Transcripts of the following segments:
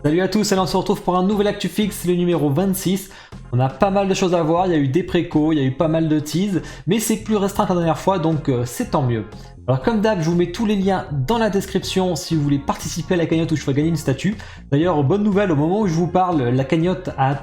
Salut à tous, alors on se retrouve pour un nouvel Actu Fixe, le numéro 26. On a pas mal de choses à voir, il y a eu des précos, il y a eu pas mal de teas, mais c'est plus restreint que la dernière fois, donc c'est tant mieux. Alors comme d'hab, je vous mets tous les liens dans la description si vous voulez participer à la cagnotte où je ferai gagner une statue. D'ailleurs, bonne nouvelle, au moment où je vous parle, la cagnotte a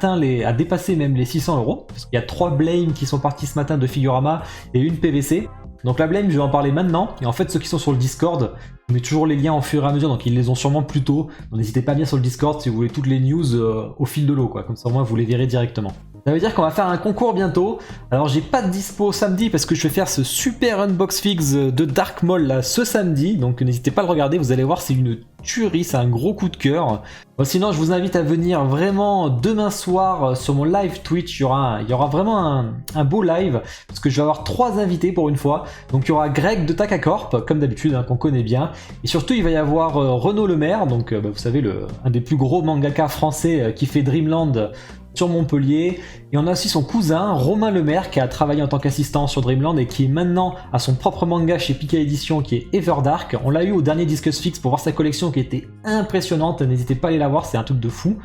dépassé même les 600 €, parce qu'il y a 3 blames qui sont partis ce matin de Figurama et une PVC. Donc la blame, je vais en parler maintenant, et en fait ceux qui sont sur le Discord, je mets toujours les liens au fur et à mesure, donc ils les ont sûrement plus tôt. Donc n'hésitez pas bien sur le Discord si vous voulez toutes les news au fil de l'eau, quoi. Comme ça au moins vous les verrez directement. Ça veut dire qu'on va faire un concours bientôt. Alors j'ai pas de dispo samedi parce que je vais faire ce super unbox fix de Dark Maul là ce samedi, donc n'hésitez pas à le regarder, vous allez voir, c'est une tuerie, c'est un gros coup de cœur. Bon, sinon je vous invite à venir vraiment demain soir sur mon live Twitch, il y aura vraiment un beau live parce que je vais avoir 3 invités pour une fois. Donc il y aura Greg de Takacorp comme d'habitude, hein, qu'on connaît bien, et surtout il va y avoir Renaud Lemaire, donc vous savez un des plus gros mangaka français qui fait Dreamland sur Montpellier, et on a aussi son cousin Romain Lemaire qui a travaillé en tant qu'assistant sur Dreamland et qui est maintenant à son propre manga chez Pika Édition qui est Everdark. On l'a eu au dernier Discuss Fix pour voir sa collection qui était impressionnante, n'hésitez pas à aller la voir, c'est un truc de fou.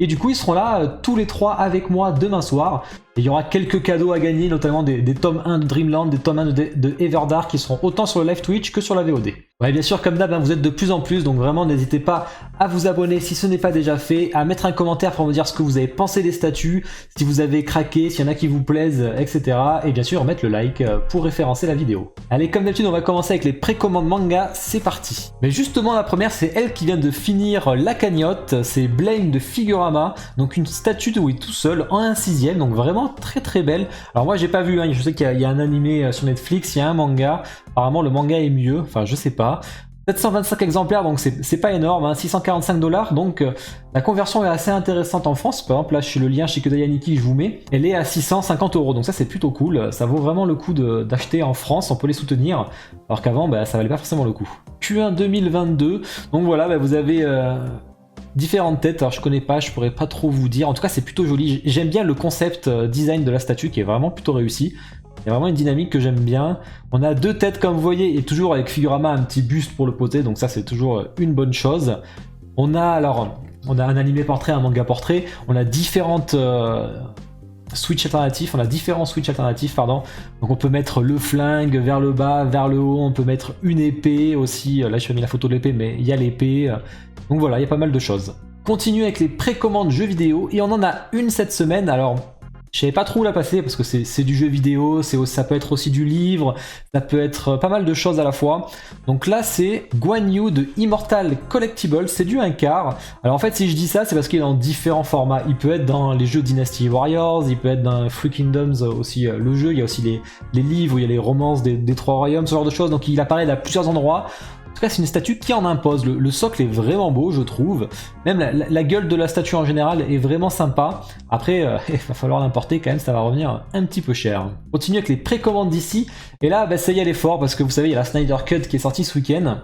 Et du coup ils seront là tous les 3 avec moi demain soir. Et il y aura quelques cadeaux à gagner, notamment des tomes 1 de Dreamland, des tomes 1 de Everdark qui seront autant sur le live Twitch que sur la VOD. Ouais, bien sûr, comme d'hab, hein, vous êtes de plus en plus, donc vraiment n'hésitez pas à vous abonner si ce n'est pas déjà fait, à mettre un commentaire pour me dire ce que vous avez pensé des statues, si vous avez craqué, s'il y en a qui vous plaisent, etc. Et bien sûr, mettre le like pour référencer la vidéo. Allez, comme d'habitude, on va commencer avec les précommandes manga, c'est parti. Mais justement, la première, c'est elle qui vient de finir la cagnotte, c'est Blame de Figurama, donc une statue où il est tout seul en 1/6, donc vraiment très très belle. Alors moi j'ai pas vu, hein, je sais qu'il y a un animé sur Netflix, il y a un manga, apparemment le manga est mieux, enfin je sais pas. 725 exemplaires, donc c'est pas énorme, hein, 645 $, donc la conversion est assez intéressante en France. Par exemple là le lien chez Kodayaniki je vous mets, elle est à 650 €, donc ça c'est plutôt cool, ça vaut vraiment le coup d'acheter en France, on peut les soutenir, alors qu'avant ça valait pas forcément le coup. Q1 2022, donc voilà, vous avez différentes têtes, alors je connais pas, je pourrais pas trop vous dire, en tout cas c'est plutôt joli, j'aime bien le concept design de la statue qui est vraiment plutôt réussi, il y a vraiment une dynamique que j'aime bien. On a 2 têtes comme vous voyez, et toujours avec Figurama un petit buste pour le poter, donc ça c'est toujours une bonne chose. On a un animé portrait, un manga portrait, on a différentes switch alternatifs, on a différents switch alternatifs, pardon. Donc on peut mettre le flingue vers le bas, vers le haut, on peut mettre une épée aussi, là je vais mis la photo de l'épée, mais il y a l'épée. Donc voilà, il y a pas mal de choses. Continue avec les précommandes jeux vidéo, et on en a une cette semaine. Alors je savais pas trop où la passer parce que c'est du jeu vidéo, ça peut être aussi du livre, ça peut être pas mal de choses à la fois. Donc là c'est Guan Yu de Immortal Collectibles, c'est du 1/4. Alors en fait si je dis ça c'est parce qu'il est dans différents formats. Il peut être dans les jeux Dynasty Warriors, il peut être dans Three Kingdoms aussi le jeu, il y a aussi les livres, il y a les romances des 3 royaumes, ce genre de choses, donc il apparaît à plusieurs endroits. En tout cas, c'est une statue qui en impose. Le socle est vraiment beau, je trouve. Même la gueule de la statue en général est vraiment sympa. Après, il va falloir l'importer quand même, ça va revenir un petit peu cher. On continue avec les précommandes d'ici. Et là, ça y est, elle est fort parce que vous savez, il y a la Snyder Cut qui est sortie ce week-end.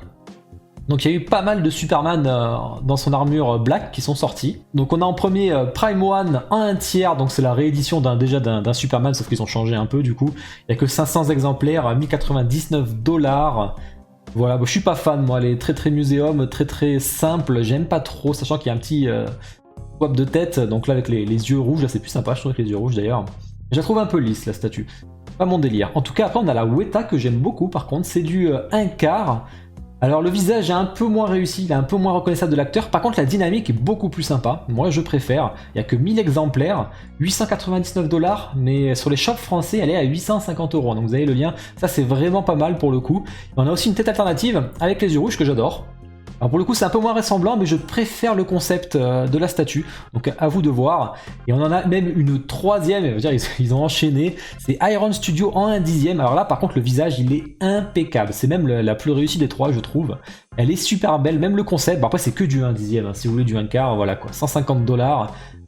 Donc il y a eu pas mal de Superman dans son armure black qui sont sortis. Donc on a en premier Prime One en 1/3, donc c'est la réédition d'un Superman, sauf qu'ils ont changé un peu du coup. Il n'y a que 500 exemplaires à 1099 $. Voilà, je suis pas fan moi, elle est très très muséum, très très simple, j'aime pas trop, sachant qu'il y a un petit swap de tête, donc là avec les yeux rouges, là c'est plus sympa, je trouve, avec les yeux rouges d'ailleurs. Je la trouve un peu lisse la statue, pas mon délire. En tout cas après on a la Weta que j'aime beaucoup par contre, c'est du 1/4. Alors le visage est un peu moins réussi, il est un peu moins reconnaissable de l'acteur, par contre la dynamique est beaucoup plus sympa, moi je préfère, il n'y a que 1000 exemplaires, 899 $, mais sur les shops français elle est à 850 €, donc vous avez le lien, ça c'est vraiment pas mal pour le coup. On a aussi une tête alternative avec les yeux rouges que j'adore. Alors pour le coup c'est un peu moins ressemblant, mais je préfère le concept de la statue, donc à vous de voir. Et on en a même une 3e, je veux dire, ils ont enchaîné, c'est Iron Studio en 1/10. Alors là par contre le visage il est impeccable, c'est même la plus réussie des 3 je trouve. Elle est super belle, même le concept, bon, après c'est que du 1/10, hein, si vous voulez du 1/4, voilà quoi, 150 $.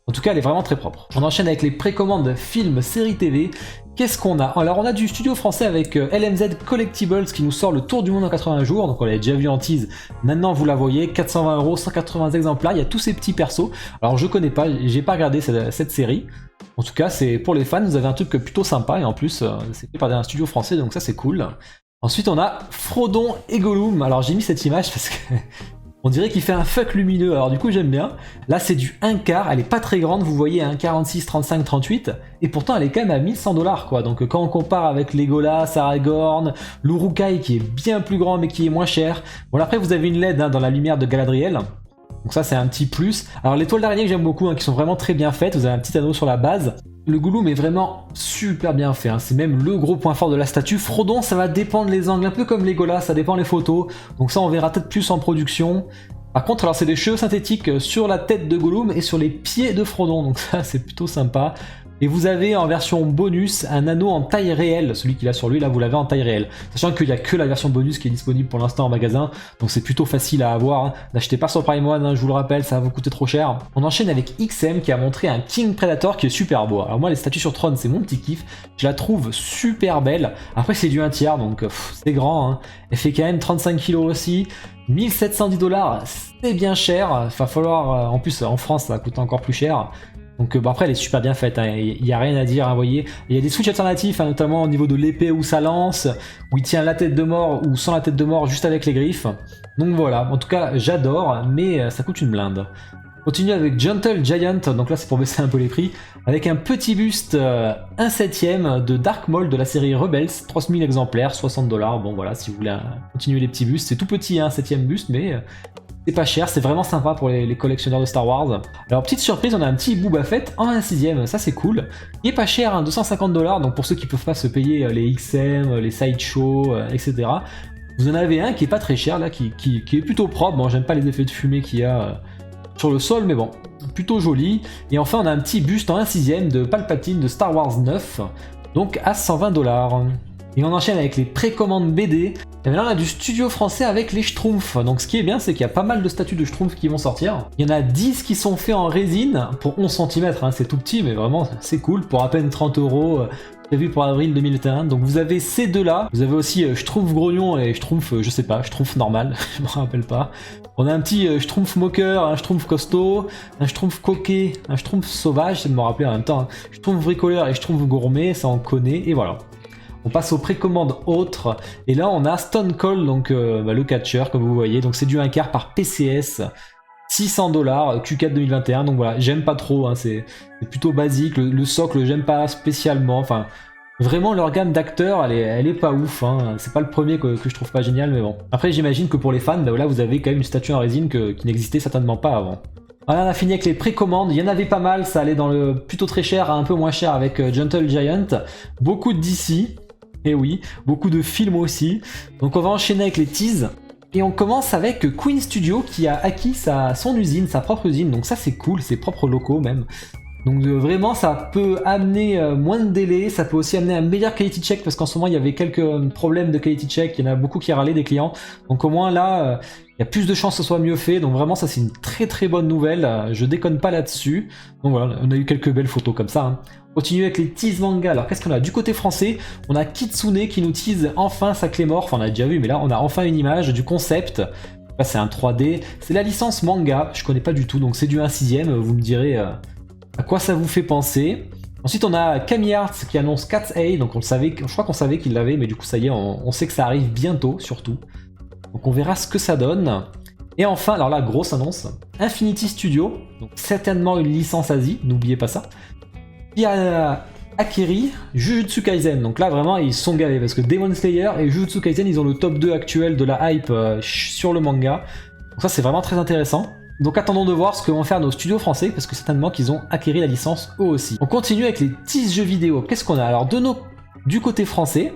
En tout cas, elle est vraiment très propre. On enchaîne avec les précommandes films, séries TV. Qu'est-ce qu'on a? Alors, on a du studio français avec LMZ Collectibles qui nous sort le Tour du monde en 80 jours. Donc, on l'avait déjà vu en tease. Maintenant, vous la voyez, 420 €, 180 exemplaires. Il y a tous ces petits persos. Alors, je connais pas, j'ai pas regardé cette série. En tout cas, c'est pour les fans, vous avez un truc plutôt sympa. Et en plus, c'est fait par un studio français, donc ça, c'est cool. Ensuite, on a Frodon et Gollum. Alors, j'ai mis cette image parce que On dirait qu'il fait un fuck lumineux, alors du coup j'aime bien. Là c'est du 1 quart, elle est pas très grande, vous voyez, 46, 35, 38, et pourtant elle est quand même à 1100 $ quoi. Donc quand on compare avec Legolas, Aragorn, l'Uruk-hai qui est bien plus grand mais qui est moins cher. Bon là, après vous avez une LED hein, dans la lumière de Galadriel. Donc ça c'est un petit plus. Alors les toiles d'araignée que j'aime beaucoup, hein, qui sont vraiment très bien faites, vous avez un petit anneau sur la base. Le Gollum est vraiment super bien fait, hein. C'est même le gros point fort de la statue. Frodon, ça va dépendre les angles, un peu comme Legolas, ça dépend les photos. Donc ça on verra peut-être plus en production. Par contre, alors c'est des cheveux synthétiques sur la tête de Gollum et sur les pieds de Frodon, donc ça c'est plutôt sympa. Et vous avez en version bonus un anneau en taille réelle, celui qu'il a sur lui, là vous l'avez en taille réelle. Sachant qu'il n'y a que la version bonus qui est disponible pour l'instant en magasin, donc c'est plutôt facile à avoir. Hein. N'achetez pas sur Prime One, hein, je vous le rappelle, ça va vous coûter trop cher. On enchaîne avec XM qui a montré un King Predator qui est super beau. Alors moi les statues sur trône c'est mon petit kiff, je la trouve super belle. Après c'est du 1 tiers donc c'est grand, hein. Elle fait quand même 35 kg aussi. 1710 $, c'est bien cher. Il va falloir, en plus en France ça va coûter encore plus cher. Donc bon, après elle est super bien faite, hein. Il n'y a rien à dire, hein, vous voyez. Il y a des switches alternatifs, hein, notamment au niveau de l'épée où ça lance, où il tient la tête de mort ou sans la tête de mort juste avec les griffes. Donc voilà, en tout cas j'adore, mais ça coûte une blinde. On continue avec Gentle Giant, donc là c'est pour baisser un peu les prix, avec un petit buste 1/7 de Dark Maul de la série Rebels, 3000 exemplaires, 60 $. Bon voilà, si vous voulez continuer les petits bustes, c'est tout petit, hein, 7ème buste, mais c'est pas cher, c'est vraiment sympa pour les collectionneurs de Star Wars. Alors petite surprise, on a un petit Boba Fett en 1/6, ça c'est cool. Il est pas cher, hein, 250 $, donc pour ceux qui peuvent pas se payer les XM, les Sideshow, etc. Vous en avez un qui est pas très cher là, qui est plutôt propre. Bon, j'aime pas les effets de fumée qu'il y a sur le sol, mais bon, plutôt joli. Et enfin on a un petit buste en 1/6 de Palpatine de Star Wars 9, donc à 120 $. Et on enchaîne avec les précommandes BD. Et maintenant on a du studio français avec les Schtroumpfs. Donc ce qui est bien, c'est qu'il y a pas mal de statues de Schtroumpfs qui vont sortir. Il y en a 10 qui sont faits en résine pour 11 cm, hein, c'est tout petit mais vraiment c'est cool, pour à peine 30 €, prévu pour avril 2021. Donc vous avez ces deux là, vous avez aussi Schtroumpf grognon et Schtroumpf, je sais pas, Schtroumpf normal, je me rappelle pas. On a un petit Schtroumpf moqueur, un Schtroumpf costaud, un Schtroumpf coquet, un Schtroumpf sauvage, c'est de me rappeler en même temps, hein. Schtroumpf bricoleur et Schtroumpf gourmet, ça on connaît, et voilà. On passe aux précommandes autres, et là on a Stone Cold, donc le catcheur comme vous voyez, donc c'est du 1 quart par PCS, 600 $, Q4 2021, donc voilà, j'aime pas trop, hein, c'est plutôt basique, le socle j'aime pas spécialement, enfin vraiment leur gamme d'acteurs elle est pas ouf, hein. C'est pas le premier que je trouve pas génial, mais bon. Après j'imagine que pour les fans, là vous avez quand même une statue en résine qui n'existait certainement pas avant. Voilà, on a fini avec les précommandes, il y en avait pas mal, ça allait dans le plutôt très cher à un peu moins cher avec Gentle Giant, beaucoup de DC. Et oui, beaucoup de films aussi. Donc on va enchaîner avec les teases. Et on commence avec Queen Studio qui a acquis son usine, sa propre usine. Donc ça c'est cool, ses propres locaux même. Donc vraiment ça peut amener moins de délai, ça peut aussi amener un meilleur quality check parce qu'en ce moment il y avait quelques problèmes de quality check, il y en a beaucoup qui râlaient des clients. Donc au moins là, il y a plus de chances que ce soit mieux fait. Donc vraiment ça c'est une très très bonne nouvelle, je déconne pas là-dessus. Donc voilà, on a eu quelques belles photos comme ça, hein. On continue avec les tease manga. Alors qu'est-ce qu'on a du côté français? On a Kitsune qui nous tease enfin sa clé mort. Enfin on a déjà vu, mais là on a enfin une image du concept. Là c'est un 3D. C'est la licence manga. Je connais pas du tout, donc c'est du 1/6. Vous me direz à quoi ça vous fait penser. Ensuite on a Kami Arts qui annonce Cat's Eye. Donc on le savait, je crois qu'on savait qu'il l'avait, mais du coup ça y est, on sait que ça arrive bientôt surtout. Donc on verra ce que ça donne. Et enfin, alors là grosse annonce, Infinity Studio. Donc certainement une licence Asie, n'oubliez pas ça. Qui a acquéri Jujutsu Kaisen. Donc là vraiment ils sont gavés parce que Demon Slayer et Jujutsu Kaisen ils ont le top 2 actuel de la hype sur le manga. Donc ça c'est vraiment très intéressant. Donc attendons de voir ce que vont faire nos studios français parce que certainement qu'ils ont acquéri la licence eux aussi. On continue avec les tease jeux vidéo. Qu'est-ce qu'on a? Alors du côté français,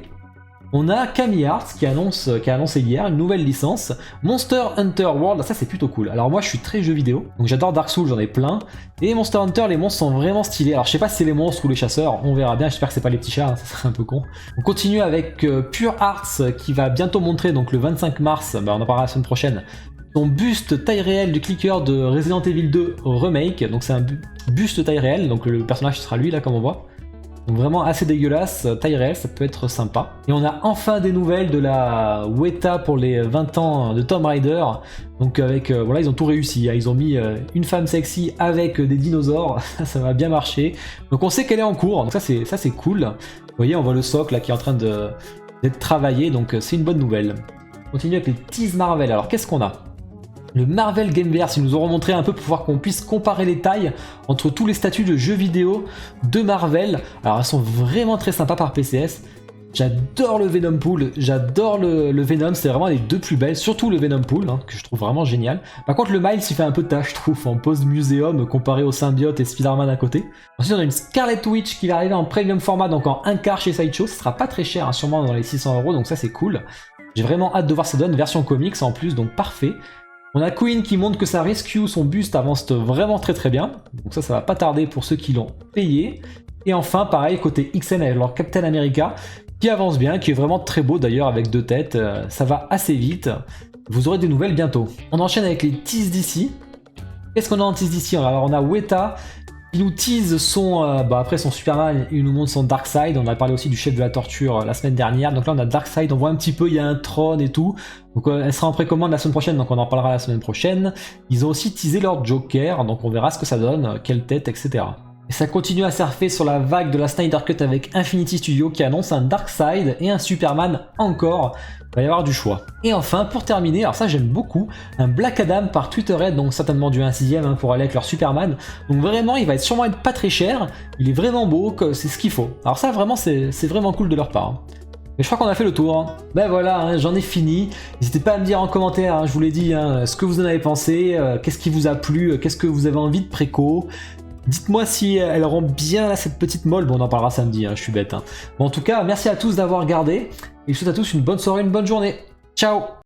on a Kami Arts qui a annoncé hier une nouvelle licence, Monster Hunter World. Ça c'est plutôt cool. Alors moi je suis très jeu vidéo, donc j'adore Dark Souls, j'en ai plein. Et Monster Hunter, les monstres sont vraiment stylés. Alors je sais pas si c'est les monstres ou les chasseurs, on verra bien, j'espère que c'est pas les petits chats, hein, ça serait un peu con. On continue avec Pure Arts qui va bientôt montrer, donc le 25 mars, on en parlera la semaine prochaine, son buste taille réelle du clicker de Resident Evil 2 Remake. Donc c'est un buste taille réelle, donc le personnage sera lui là comme on voit. Donc vraiment assez dégueulasse, taille réelle, ça peut être sympa. Et on a enfin des nouvelles de la Weta pour les 20 ans de Tomb Raider. Donc avec, voilà, ils ont tout réussi, hein. Ils ont mis une femme sexy avec des dinosaures, ça va bien marcher. Donc on sait qu'elle est en cours, donc ça c'est cool. Vous voyez, on voit le socle là qui est en train d'être travaillé, donc c'est une bonne nouvelle. On continue avec les tease Marvel, alors qu'est-ce qu'on a? Le Marvel Gameverse, ils nous auront montré un peu pour voir qu'on puisse comparer les tailles entre tous les statuts de jeux vidéo de Marvel. Alors elles sont vraiment très sympas par PCS. J'adore le Venom Pool, j'adore le Venom, c'est vraiment les deux plus belles, surtout le Venom Pool, hein, que je trouve vraiment génial. Par contre le Miles il fait un peu tâche, je trouve, en pose muséum comparé au Symbiote et Spider-Man à côté. Ensuite on a une Scarlet Witch qui va arriver en premium format, donc en 1 quart chez Sideshow, ce sera pas très cher, hein, sûrement dans les 600 €, donc ça c'est cool. J'ai vraiment hâte de voir ça donne, version comics en plus, donc parfait. On a Queen qui montre que sa rescue, son buste avance vraiment très bien, donc ça va pas tarder pour ceux qui l'ont payé. Et enfin pareil côté XN avec leur Captain America, qui avance bien, qui est vraiment très beau d'ailleurs avec 2 têtes, ça va assez vite, vous aurez des nouvelles bientôt. On enchaîne avec les teases d'ici. Qu'est-ce qu'on a en tease d'ici? Alors on a Weta qui nous tease son, après son Superman, il nous montre son Darkseid, on a parlé aussi du chef de la torture la semaine dernière, donc là on a Darkseid, on voit un petit peu, il y a un trône et tout, donc elle sera en précommande la semaine prochaine, donc on en parlera la semaine prochaine. Ils ont aussi teasé leur Joker, donc on verra ce que ça donne, quelle tête, etc. Et ça continue à surfer sur la vague de la Snyder Cut avec Infinity Studio qui annonce un Darkseid et un Superman encore. Il va y avoir du choix. Et enfin, pour terminer, alors ça j'aime beaucoup, un Black Adam par Twitterhead, donc certainement du 1/6 hein, pour aller avec leur Superman. Donc vraiment, il va sûrement être pas très cher, il est vraiment beau, c'est ce qu'il faut. Alors ça vraiment, c'est vraiment cool de leur part. Hein. Mais je crois qu'on a fait le tour. Hein. Ben voilà, hein, j'en ai fini. N'hésitez pas à me dire en commentaire, hein, je vous l'ai dit, hein, ce que vous en avez pensé, qu'est-ce qui vous a plu, qu'est-ce que vous avez envie de préco. Dites-moi si elle rend bien là cette petite molle, bon on en parlera samedi, hein, je suis bête. Hein. Bon en tout cas, merci à tous d'avoir regardé, et je vous souhaite à tous une bonne soirée, une bonne journée. Ciao!